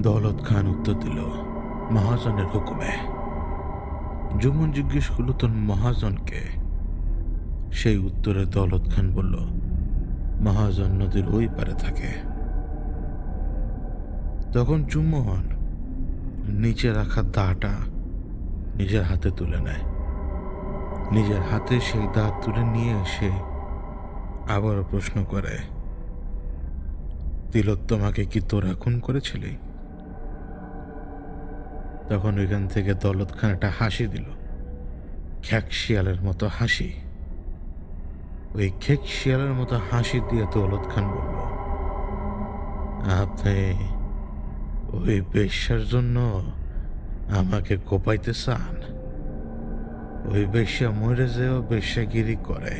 দৌলত খান উত্তর দিল, মহাজনের হুকুমে। জুমন জিজ্ঞেস করল, তোর মহাজনকে? সেই উত্তরে দৌলত খান বলল, মহাজন নদীর ওই পারে থাকে। তখন জুম্মন নিচে রাখা দাটা নিজের হাতে তুলে নেয়। নিজের হাতে সেই দা তুলে নিয়ে এসে আবারও প্রশ্ন করে, তিলোত্তমাকে কি তোরা খুন করেছিলি? তখন ওইখান থেকে দৌলত খান একটা হাসি দিল, খ্যাক শিয়ালের মতো হাসি। ওই খেক শিয়ালের মতো হাসি দিয়ে দৌলত খান বলল, আপনি ওই বেশ্যার জন্য আমাকে কোপাইতে চান? ওই বেশ্যা মরে যেও বেশ্যাগিরি করে,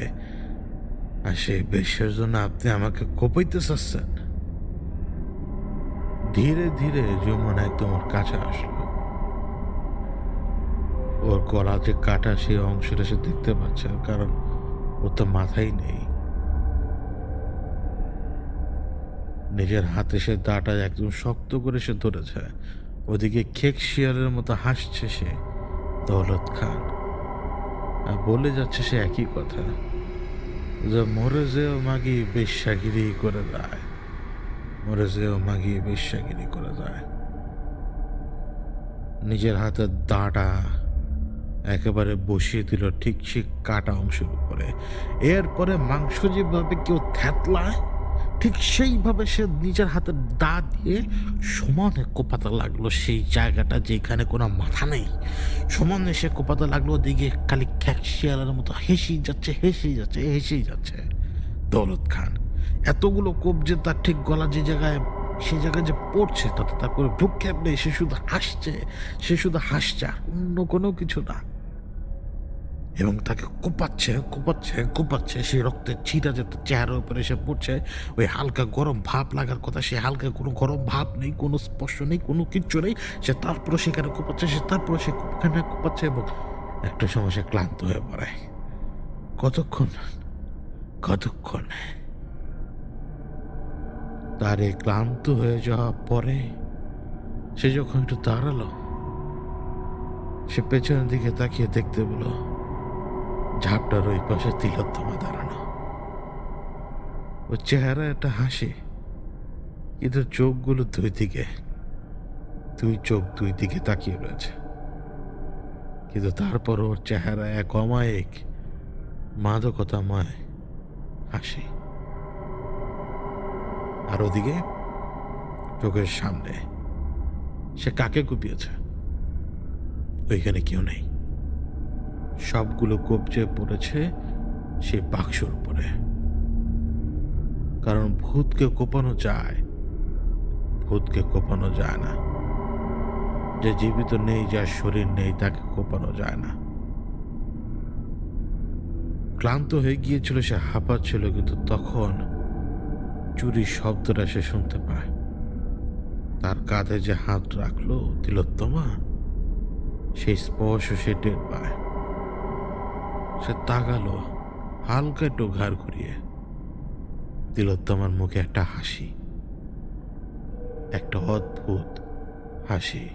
আর সেই বেশ্যার জন্য আপনি আমাকে কোপাইতে চাচ্ছেন? ধীরে ধীরে জুমন একদম ওর কাছে আসলো। ওর গলা যে কাটা সেই অংশটা সে দেখতে পাচ্ছে, কারণ ওর তো মাথাই নেই। নিজের হাতে সে দাটা একদম শক্ত করে সে ধরেছে। ওদিকে খেক শিয়ালের মতো হাসছে সে, দৌলত খান, আর বলে যাচ্ছে সে একই কথা, যে মরে যেও মাগি বেশ্যাগিরি করে যায়, মরে যেও মাগি বেশ্যাগিরি করে যায়। নিজের হাতের দাটা একেবারে বসিয়ে দিল ঠিক সে কাটা অংশের উপরে। এরপরে মাংস যেভাবে কেউ থ্যাতলায়, ঠিক সেইভাবে সে নিজের হাতের দা দিয়ে সমানে কোপাতে লাগলো সেই জায়গাটা যেখানে কোনো মাথা নেই। সমানে সে কোপাতে লাগলো, ওদিকে খালি খ্যাক শিয়ালের মতো হেসেই যাচ্ছে, হেসেই যাচ্ছে, হেসেই যাচ্ছে দৌলত খান। এতগুলো কোপ যে তার ঠিক গলা যে জায়গায়, সে জায়গায় যে পড়ছে তাতে তার করে ভ্রুক্ষেপ নেই। সে শুধু হাসছে, সে শুধু হাসছে, আর অন্য কোনো কিছু না। এবং তাকে কোপাচ্ছে, কোপাচ্ছে, কোপাচ্ছে। সেই রক্তের ছিটা যে তার চেহারার উপরে এসে পড়ছে, ওই হালকা গরম ভাব লাগার কথা, সে হালকা কোনো গরম ভাব নেই, কোনো স্পর্শ নেই, কোনো কিচ্ছু নেই। সে তারপরে সেখানে কোপাচ্ছে, সে তারপরে সে ওখানে কোপাচ্ছে, এবং একটা সময় সে ক্লান্ত হয়ে পড়ে। কতক্ষণ, কতক্ষণ? তার এই ক্লান্ত হয়ে যাওয়ার পরে সে যখন একটু দাঁড়ালো, সে পেছনের দিকে তাকিয়ে দেখতে পেল ঝাপটার ওই পাশে তিলোত্তমা দাঁড়ানো। ওর চেহারা একটা হাসি, কিন্তু চোখগুলো দুই দিকে, দুই চোখ দুই দিকে তাকিয়ে রয়েছে। কিন্তু তারপর ওর চেহারা এক অমায়িক মাদকতাময় হাসি। আর ওদিকে চোখের সামনে সে কাকে কুপিয়েছে ওইখানে কেউ নেই। সবগুলো কবজে পড়েছে সেই বাক্সর উপরে। কারণ ভূতকে কোপানো যায়, ভূতকে কোপানো যায় না। যে জীবিত নেই, যার শরীর নেই, তাকে কোপানো যায় না। ক্লান্ত হয়ে গিয়েছিল, সে হাঁপাচ্ছিল, কিন্তু তখন চুরির শব্দটা সে শুনতে পায়। তার কাঁধে যে হাত রাখলো তিলোত্তমা, সেই স্পর্শ সে টের পায়। সে তাকালো, হালকা একটু ঘাড় ঘুরিয়ে। তিলোত্তমার মুখে একটা হাসি, একটা অদ্ভুত হাসি।